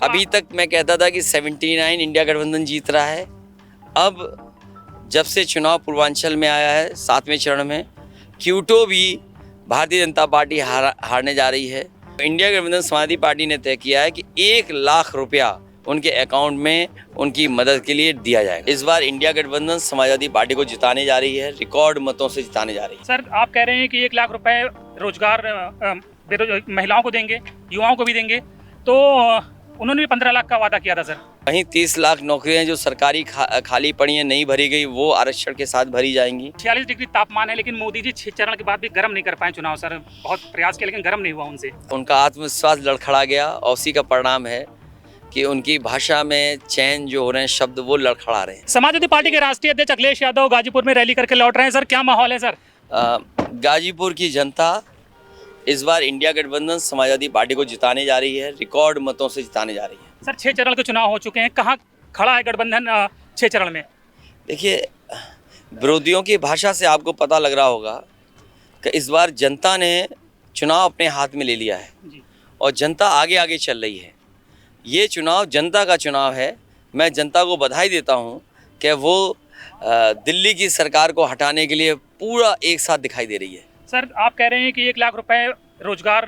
अभी तक मैं कहता था कि 79 इंडिया गठबंधन जीत रहा है। अब जब से चुनाव पूर्वांचल में आया है 7वें चरण में, क्यूटो भी भारतीय जनता पार्टी हारने जा रही है। इंडिया गठबंधन समाजवादी पार्टी ने तय किया है कि 1 लाख रुपया उनके अकाउंट में उनकी मदद के लिए दिया जाएगा। इस बार इंडिया गठबंधन समाजवादी पार्टी को जिताने जा रही है, रिकॉर्ड मतों से जिताने जा रही है। सर, आप कह रहे हैं कि 1 लाख रुपए रोजगार महिलाओं को देंगे, युवाओं को भी देंगे, तो उन्होंने भी 15 लाख का वादा किया था सर। वहीं 30 लाख नौकरियां जो सरकारी खाली पड़ी हैं, नहीं भरी गई, वो आरक्षण के साथ भरी जाएंगी। 46 डिग्री तापमान है, लेकिन मोदी जी 6 चरण के बाद भी गर्म नहीं कर पाए चुनाव सर। बहुत प्रयास किया लेकिन गर्म नहीं हुआ उनसे। उनका आत्मविश्वास लड़खड़ा गया और उसी का परिणाम है कि उनकी भाषा में चैन जो हो रहे हैं शब्द, वो लड़खड़ा रहे हैं। समाजवादी पार्टी के राष्ट्रीय अध्यक्ष अखिलेश यादव गाजीपुर में रैली करके लौट रहे हैं सर, क्या माहौल है सर? गाजीपुर की जनता इस बार इंडिया गठबंधन समाजवादी पार्टी को जिताने जा रही है, रिकॉर्ड मतों से जिताने जा रही है। सर, 6 चरण के चुनाव हो चुके हैं, कहाँ खड़ा है गठबंधन 6 चरण में? देखिए, विरोधियों की भाषा से आपको पता लग रहा होगा कि इस बार जनता ने चुनाव अपने हाथ में ले लिया है जी। और जनता आगे आगे चल रही है। ये चुनाव जनता का चुनाव है। मैं जनता को बधाई देता हूँ कि वो दिल्ली की सरकार को हटाने के लिए पूरा एक साथ दिखाई दे रही है। सर, आप कह रहे हैं कि 1 लाख रुपए रोजगार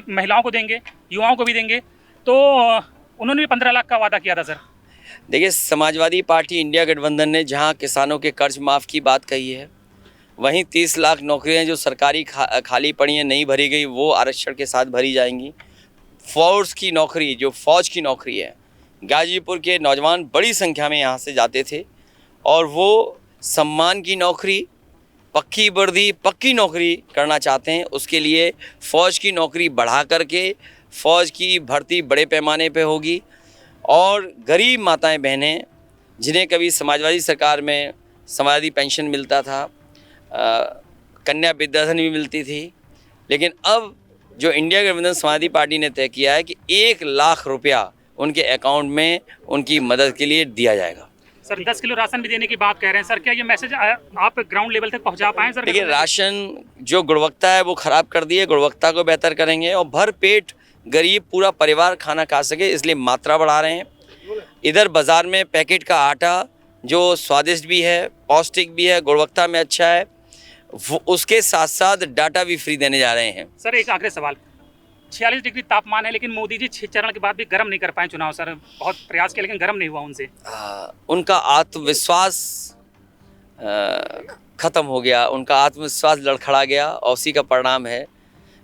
महिलाओं को देंगे, युवाओं को भी देंगे, तो उन्होंने भी 15 लाख का वादा किया था सर। देखिए, समाजवादी पार्टी इंडिया गठबंधन ने जहां किसानों के कर्ज माफ़ की बात कही है, वहीं 30 लाख नौकरियां जो सरकारी खाली पड़ी हैं, नहीं भरी गई, वो आरक्षण के साथ भरी जाएंगी। फौज की नौकरी, जो फौज की नौकरी है, गाजीपुर के नौजवान बड़ी संख्या में यहाँ से जाते थे और वो सम्मान की नौकरी, पक्की वर्दी, पक्की नौकरी करना चाहते हैं। उसके लिए फ़ौज की नौकरी बढ़ा करके फ़ौज की भर्ती बड़े पैमाने पे होगी और गरीब माताएं बहनें, जिन्हें कभी समाजवादी सरकार में समाजवादी पेंशन मिलता था, कन्या विद्याधन भी मिलती थी, लेकिन अब जो इंडिया गठबंधन समाजवादी पार्टी ने तय किया है कि 1 लाख रुपया उनके अकाउंट में उनकी मदद के लिए दिया जाएगा। सर, 10 किलो राशन भी देने की बात कह रहे हैं सर, क्या ये मैसेज आप ग्राउंड लेवल तक पहुंचा पाएं सर? देखिए, राशन जो गुणवत्ता है वो ख़राब कर दी है, गुणवत्ता को बेहतर करेंगे और भर पेट गरीब पूरा परिवार खाना खा सके, इसलिए मात्रा बढ़ा रहे हैं। इधर बाज़ार में पैकेट का आटा जो स्वादिष्ट भी है, पौष्टिक भी है, गुणवत्ता में अच्छा है, उसके साथ साथ डाटा भी फ्री देने जा रहे हैं। सर, एक आखिरी सवाल, 46 डिग्री तापमान है, लेकिन मोदी जी 6 चरण के बाद भी गर्म नहीं कर पाए चुनाव सर। बहुत प्रयास किया लेकिन गर्म नहीं हुआ उनसे। उनका आत्मविश्वास खत्म हो गया, उनका आत्मविश्वास लड़खड़ा गया और उसी का परिणाम है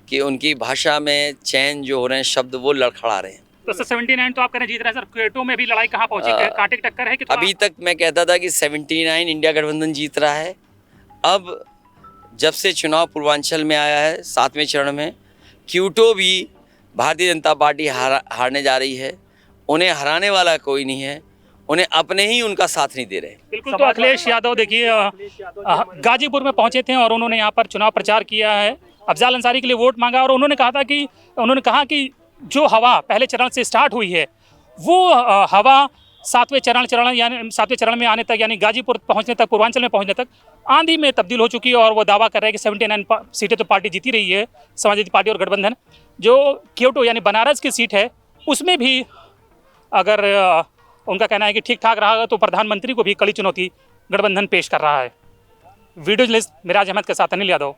कि उनकी भाषा में चैन जो हो रहे हैं शब्द, वो लड़खड़ा रहे हैं। तो सर 79 तो आप कह रहे हैं जीत रहे हैं सर, क्वेटो में भी लड़ाई कहाँ पहुंची, कांटे की टक्कर है कि? अभी तक मैं कहता था कि 79 इंडिया गठबंधन जीत रहा है। अब जब से चुनाव पूर्वांचल में आया है 7वें चरण में, क्यूटो भी भारतीय जनता पार्टी हारने जा रही है। उन्हें हराने वाला कोई नहीं है, उन्हें अपने ही उनका साथ नहीं दे रहे। बिल्कुल। तो अखिलेश यादव देखिए गाजीपुर में पहुंचे थे और उन्होंने यहाँ पर चुनाव प्रचार किया है, अफजाल अंसारी के लिए वोट मांगा और उन्होंने कहा कि जो हवा पहले चरण से स्टार्ट हुई है, वो हवा 7वें चरण में आने तक, यानी गाजीपुर पहुंचने तक, पूर्वांचल में पहुंचने तक आंधी में तब्दील हो चुकी है। और वो दावा कर रहे हैं कि 79 सीटें तो पार्टी जीती रही है, समाजवादी पार्टी और गठबंधन। जो क्योटो यानी बनारस की सीट है, उसमें भी अगर उनका कहना है कि ठीक ठाक रहा तो प्रधानमंत्री को भी कड़ी चुनौती गठबंधन पेश कर रहा है। वीडियो जर्नलिस्ट मिराज अहमद के साथ अनिल यादव,